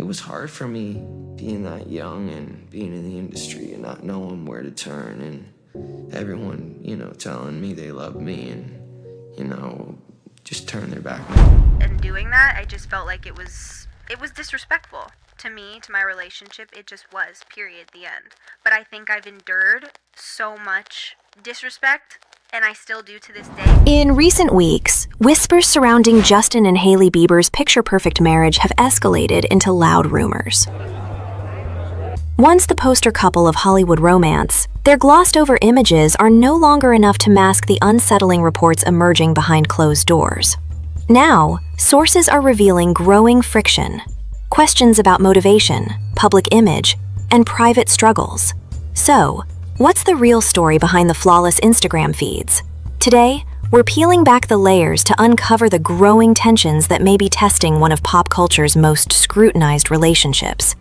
it was hard for me being that young and being in the industry and not knowing where to turn, and everyone, telling me they love me and, just turn their back on me. And doing that, I just felt like it was disrespectful to me, to my relationship. It just was, period, the end. But I think I've endured so much disrespect, and I still do to this day. In recent weeks, whispers surrounding Justin and Hailey Bieber's picture-perfect marriage have escalated into loud rumors. Once the poster couple of Hollywood romance, their glossed-over images are no longer enough to mask the unsettling reports emerging behind closed doors. Now, sources are revealing growing friction, questions about motivation, public image, and private struggles. So, what's the real story behind the flawless Instagram feeds? Today, we're peeling back the layers to uncover the growing tensions that may be testing one of pop culture's most scrutinized relationships.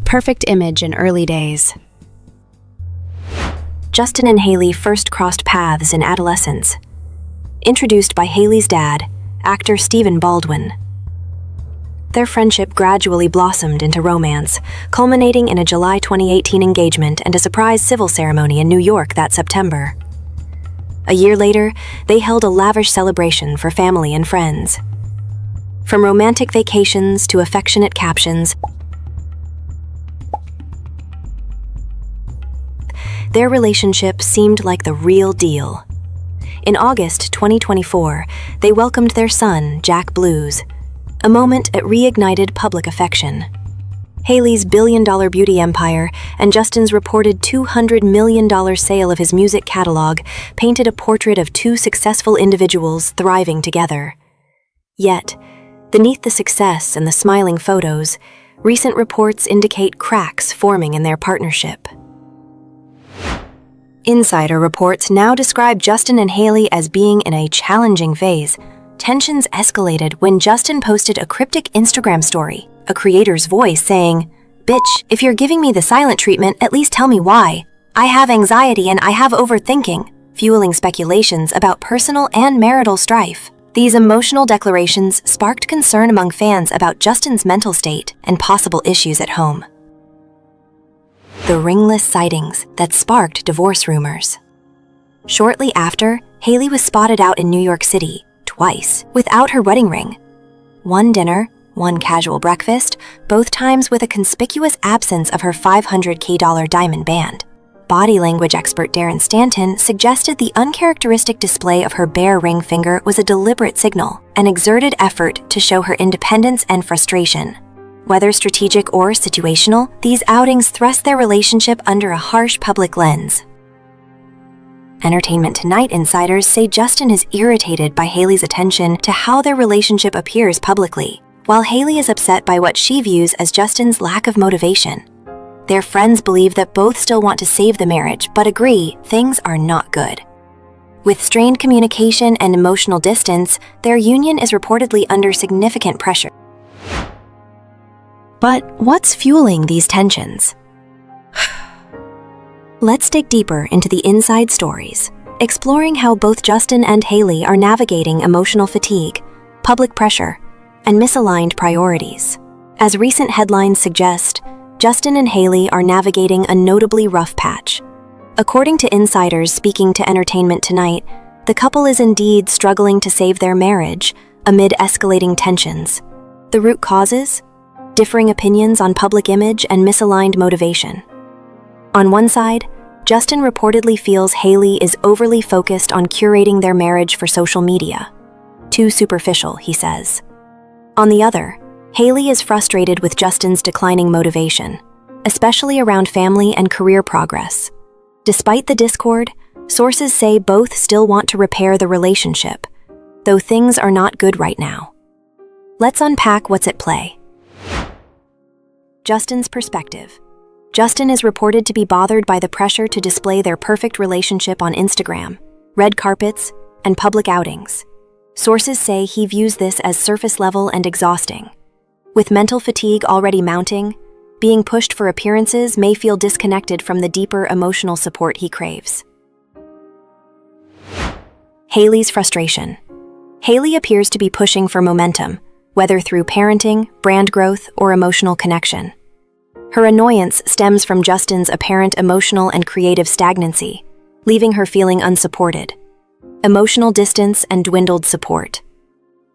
Perfect image in early days. Justin and Hailey first crossed paths in adolescence. Introduced by Hailey's dad, actor Stephen Baldwin. Their friendship gradually blossomed into romance, culminating in a July 2018 engagement and a surprise civil ceremony in New York that September. A year later, they held a lavish celebration for family and friends. From romantic vacations to affectionate captions, their relationship seemed like the real deal. In August 2024, they welcomed their son, Jack Blues, a moment that reignited public affection. Hailey's billion-dollar beauty empire and Justin's reported $200 million sale of his music catalog painted a portrait of two successful individuals thriving together. Yet, beneath the success and the smiling photos, recent reports indicate cracks forming in their partnership. Insider reports now describe Justin and Hailey as being in a challenging phase. Tensions escalated when Justin posted a cryptic Instagram story, a creator's voice saying, "Bitch, if you're giving me the silent treatment, at least tell me why. I have anxiety and I have overthinking," fueling speculations about personal and marital strife. These emotional declarations sparked concern among fans about Justin's mental state and possible issues at home. The ringless sightings that sparked divorce rumors. Shortly after, Hailey was spotted out in New York City, twice, without her wedding ring. One dinner, one casual breakfast, both times with a conspicuous absence of her $500K diamond band. Body language expert Darren Stanton suggested the uncharacteristic display of her bare ring finger was a deliberate signal, an exerted effort to show her independence and frustration. Whether strategic or situational, these outings thrust their relationship under a harsh public lens. Entertainment Tonight insiders say Justin is irritated by Hailey's attention to how their relationship appears publicly, while Hailey is upset by what she views as Justin's lack of motivation. Their friends believe that both still want to save the marriage, but agree things are not good. With strained communication and emotional distance, their union is reportedly under significant pressure. But what's fueling these tensions? Let's dig deeper into the inside stories, exploring how both Justin and Hailey are navigating emotional fatigue, public pressure, and misaligned priorities. As recent headlines suggest, Justin and Hailey are navigating a notably rough patch. According to insiders speaking to Entertainment Tonight, the couple is indeed struggling to save their marriage amid escalating tensions. The root causes? Differing opinions on public image and misaligned motivation. On one side, Justin reportedly feels Hailey is overly focused on curating their marriage for social media. Too superficial, he says. On the other, Hailey is frustrated with Justin's declining motivation, especially around family and career progress. Despite the discord, sources say both still want to repair the relationship, though things are not good right now. Let's unpack what's at play. Justin's perspective. Justin is reported to be bothered by the pressure to display their perfect relationship on Instagram, red carpets, and public outings. Sources say he views this as surface level and exhausting. With mental fatigue already mounting, being pushed for appearances may feel disconnected from the deeper emotional support he craves. Hailey's frustration. Hailey appears to be pushing for momentum, whether through parenting, brand growth, or emotional connection. Her annoyance stems from Justin's apparent emotional and creative stagnancy, leaving her feeling unsupported. Emotional distance and dwindled support.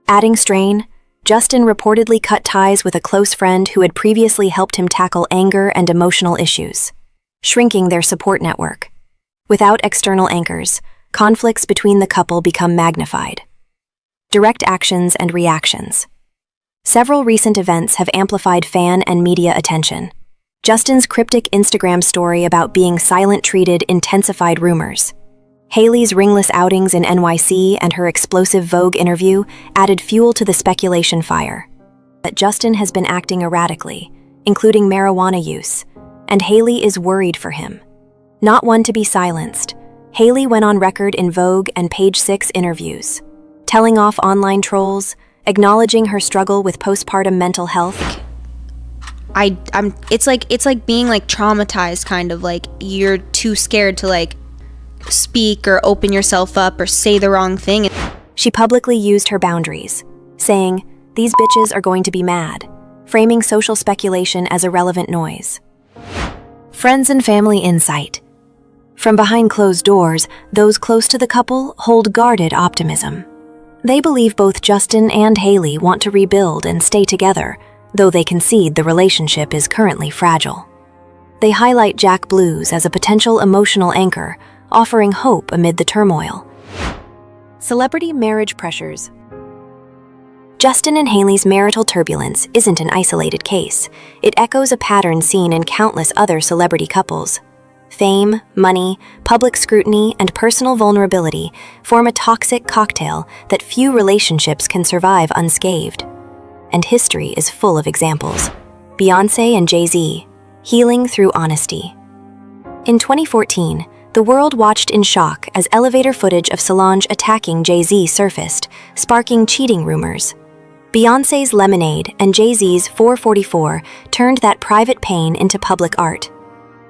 Adding strain, Justin reportedly cut ties with a close friend who had previously helped him tackle anger and emotional issues, shrinking their support network. Without external anchors, conflicts between the couple become magnified. Direct actions and reactions. Several recent events have amplified fan and media attention. Justin's cryptic Instagram story about being silent treated intensified rumors. Hailey's ringless outings in NYC and her explosive Vogue interview added fuel to the speculation fire. That Justin has been acting erratically, including marijuana use, and Hailey is worried for him. Not one to be silenced, Hailey went on record in Vogue and Page Six interviews, telling off online trolls, acknowledging her struggle with postpartum mental health. It's like being like traumatized, kind of like you're too scared to like speak or open yourself up or say the wrong thing. She publicly used her boundaries, saying, "These bitches are going to be mad," framing social speculation as irrelevant noise. Friends and family insight. From behind closed doors, those close to the couple hold guarded optimism. They believe both Justin and Hailey want to rebuild and stay together, though they concede the relationship is currently fragile. They highlight Jack Blues as a potential emotional anchor, offering hope amid the turmoil. Celebrity marriage pressures. Justin and Hailey's marital turbulence isn't an isolated case. It echoes a pattern seen in countless other celebrity couples. Fame, money, public scrutiny, and personal vulnerability form a toxic cocktail that few relationships can survive unscathed. And history is full of examples. Beyoncé and Jay-Z, healing through honesty. In 2014, the world watched in shock as elevator footage of Solange attacking Jay-Z surfaced, sparking cheating rumors. Beyoncé's Lemonade and Jay-Z's 444 turned that private pain into public art.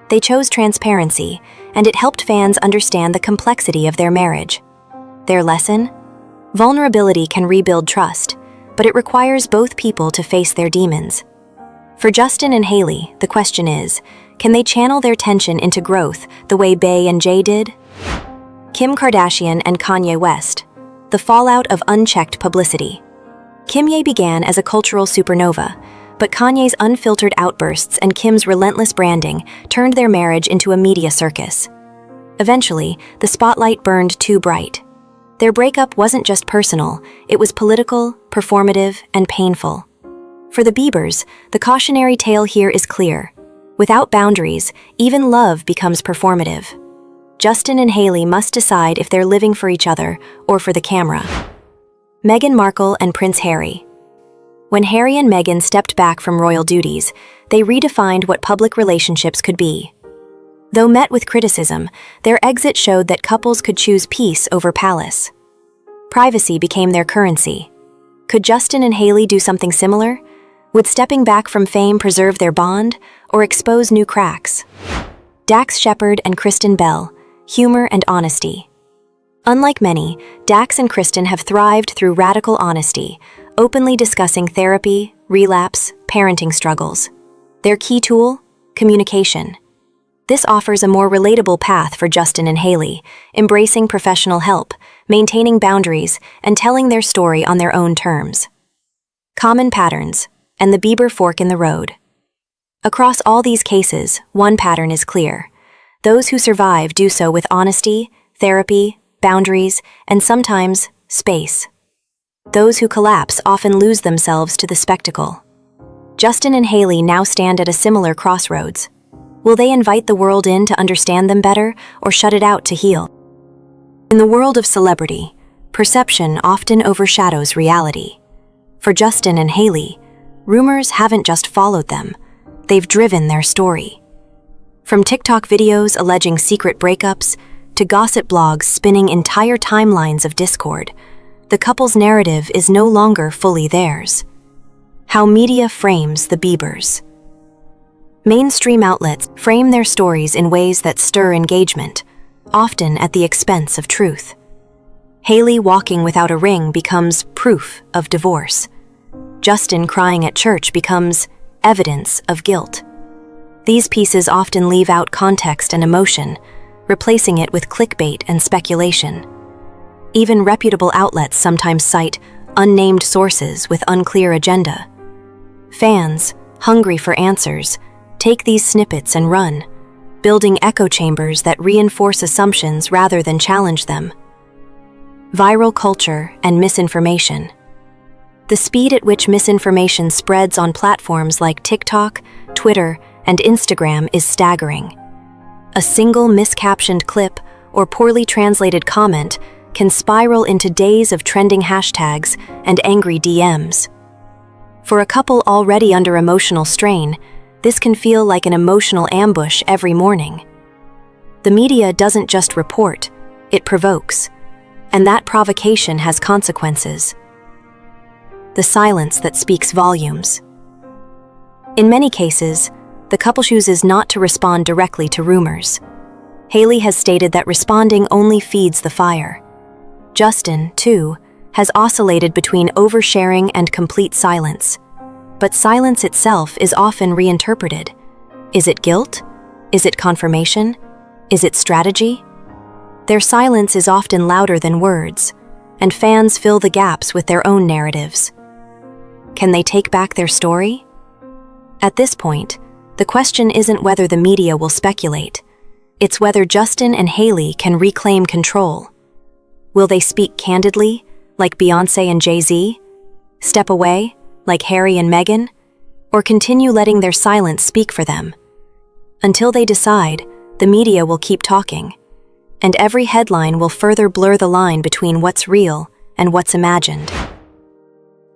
They chose transparency, and it helped fans understand the complexity of their marriage. Their lesson? Vulnerability can rebuild trust, but it requires both people to face their demons. For Justin and Hailey, the question is, can they channel their tension into growth the way Bey and Jay did? Kim Kardashian and Kanye West, the fallout of unchecked publicity. Kimye began as a cultural supernova, but Kanye's unfiltered outbursts and Kim's relentless branding turned their marriage into a media circus. Eventually, the spotlight burned too bright. Their breakup wasn't just personal, it was political, performative, and painful. For the Biebers, the cautionary tale here is clear. Without boundaries, even love becomes performative. Justin and Hailey must decide if they're living for each other or for the camera. Meghan Markle and Prince Harry. When Harry and Meghan stepped back from royal duties, they redefined what public relationships could be. Though met with criticism, their exit showed that couples could choose peace over palace. Privacy became their currency. Could Justin and Hailey do something similar? Would stepping back from fame preserve their bond or expose new cracks? Dax Shepard and Kristen Bell, humor and honesty. Unlike many, Dax and Kristen have thrived through radical honesty, openly discussing therapy, relapse, parenting struggles. Their key tool? Communication. This offers a more relatable path for Justin and Hailey, embracing professional help, maintaining boundaries, and telling their story on their own terms. Common patterns, and the Bieber fork in the road. Across all these cases, one pattern is clear. Those who survive do so with honesty, therapy, boundaries, and sometimes space. Those who collapse often lose themselves to the spectacle. Justin and Hailey now stand at a similar crossroads. Will they invite the world in to understand them better or shut it out to heal? In the world of celebrity, perception often overshadows reality. For Justin and Hailey, rumors haven't just followed them, they've driven their story. From TikTok videos alleging secret breakups to gossip blogs spinning entire timelines of discord, the couple's narrative is no longer fully theirs. How media frames the Biebers. Mainstream outlets frame their stories in ways that stir engagement, often at the expense of truth. Hailey walking without a ring becomes proof of divorce. Justin crying at church becomes evidence of guilt. These pieces often leave out context and emotion, replacing it with clickbait and speculation. Even reputable outlets sometimes cite unnamed sources with unclear agenda. Fans, hungry for answers, take these snippets and run, building echo chambers that reinforce assumptions rather than challenge them. Viral culture and misinformation. The speed at which misinformation spreads on platforms like TikTok, Twitter, and Instagram is staggering. A single miscaptioned clip or poorly translated comment can spiral into days of trending hashtags and angry DMs. For a couple already under emotional strain, this can feel like an emotional ambush every morning. The media doesn't just report, it provokes, and that provocation has consequences. The silence that speaks volumes. In many cases, the couple chooses not to respond directly to rumors. Hailey has stated that responding only feeds the fire. Justin, too, has oscillated between oversharing and complete silence. But silence itself is often reinterpreted. Is it guilt? Is it confirmation? Is it strategy? Their silence is often louder than words, and fans fill the gaps with their own narratives. Can they take back their story? At this point, the question isn't whether the media will speculate. It's whether Justin and Hailey can reclaim control. Will they speak candidly, like Beyoncé and Jay-Z? Step away, like Harry and Meghan? Or continue letting their silence speak for them? Until they decide, the media will keep talking, and every headline will further blur the line between what's real and what's imagined.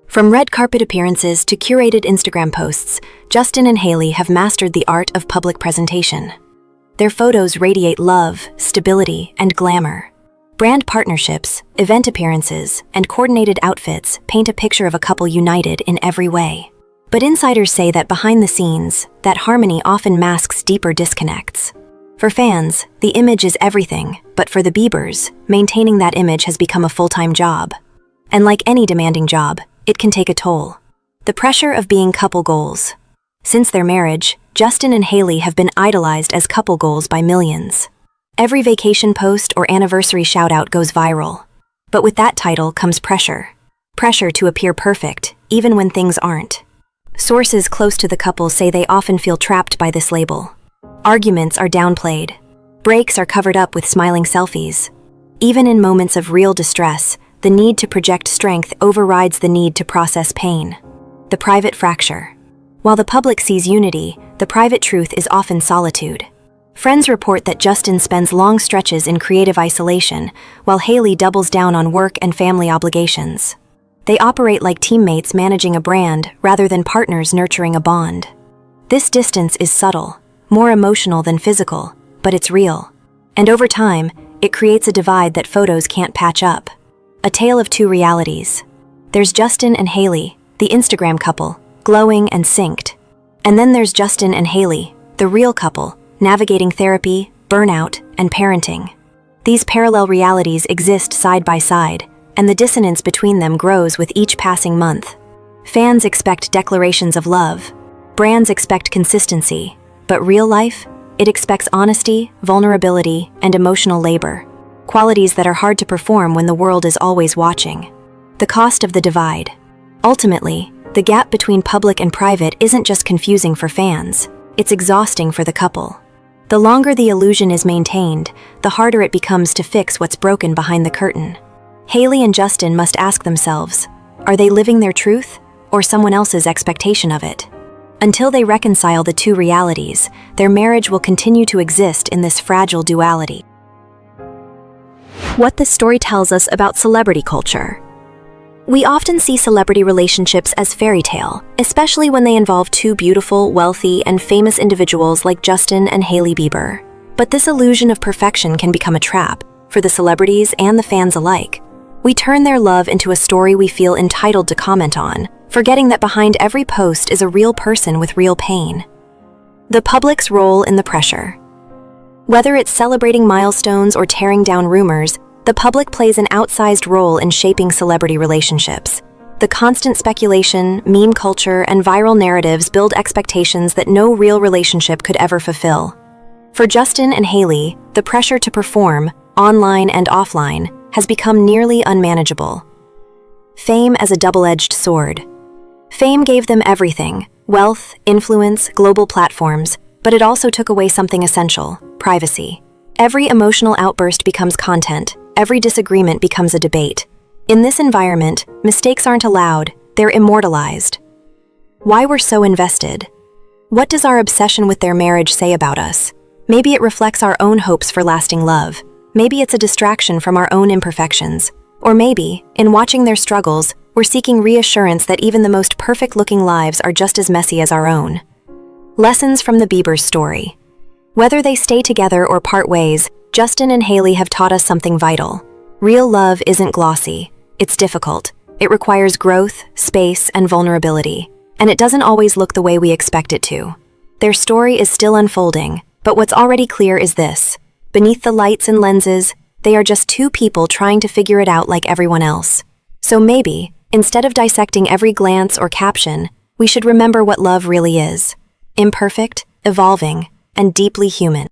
From red carpet appearances to curated Instagram posts, Justin and Hailey have mastered the art of public presentation. Their photos radiate love, stability, and glamour. Brand partnerships, event appearances, and coordinated outfits paint a picture of a couple united in every way. But insiders say that behind the scenes, that harmony often masks deeper disconnects. For fans, the image is everything, but for the Biebers, maintaining that image has become a full-time job. And like any demanding job, it can take a toll. The pressure of being couple goals. Since their marriage, Justin and Hailey have been idolized as couple goals by millions. Every vacation post or anniversary shout-out goes viral. But with that title comes pressure. Pressure to appear perfect, even when things aren't. Sources close to the couple say they often feel trapped by this label. Arguments are downplayed. Breaks are covered up with smiling selfies. Even in moments of real distress, the need to project strength overrides the need to process pain. The private fracture. While the public sees unity, the private truth is often solitude. Friends report that Justin spends long stretches in creative isolation, while Hailey doubles down on work and family obligations. They operate like teammates managing a brand rather than partners nurturing a bond. This distance is subtle, more emotional than physical, but it's real. And over time, it creates a divide that photos can't patch up. A tale of two realities. There's Justin and Hailey, the Instagram couple, glowing and synced. And then there's Justin and Hailey, the real couple, navigating therapy, burnout, and parenting. These parallel realities exist side by side, and the dissonance between them grows with each passing month. Fans expect declarations of love. Brands expect consistency. But real life? It expects honesty, vulnerability, and emotional labor. Qualities that are hard to perform when the world is always watching. The cost of the divide. Ultimately, the gap between public and private isn't just confusing for fans, it's exhausting for the couple. The longer the illusion is maintained, the harder it becomes to fix what's broken behind the curtain. Hailey and Justin must ask themselves, are they living their truth, or someone else's expectation of it? Until they reconcile the two realities, their marriage will continue to exist in this fragile duality. What this story tells us about celebrity culture. We often see celebrity relationships as fairy tale, especially when they involve two beautiful, wealthy, and famous individuals like Justin and Hailey Bieber. But this illusion of perfection can become a trap, for the celebrities and the fans alike. We turn their love into a story we feel entitled to comment on, forgetting that behind every post is a real person with real pain. The public's role in the pressure. Whether it's celebrating milestones or tearing down rumors, the public plays an outsized role in shaping celebrity relationships. The constant speculation, meme culture, and viral narratives build expectations that no real relationship could ever fulfill. For Justin and Hailey, the pressure to perform, online and offline, has become nearly unmanageable. Fame as a double-edged sword. Fame gave them everything: wealth, influence, global platforms, but it also took away something essential: privacy. Every emotional outburst becomes content, every disagreement becomes a debate. In this environment, mistakes aren't allowed, they're immortalized. Why we're so invested? What does our obsession with their marriage say about us? Maybe it reflects our own hopes for lasting love. Maybe it's a distraction from our own imperfections. Or maybe, in watching their struggles, we're seeking reassurance that even the most perfect-looking lives are just as messy as our own. Lessons from the Bieber story. Whether they stay together or part ways, Justin and Hailey have taught us something vital. Real love isn't glossy. It's difficult. It requires growth, space, and vulnerability. And it doesn't always look the way we expect it to. Their story is still unfolding, but what's already clear is this: beneath the lights and lenses, they are just two people trying to figure it out like everyone else. So maybe, instead of dissecting every glance or caption, we should remember what love really is: imperfect, evolving, and deeply human.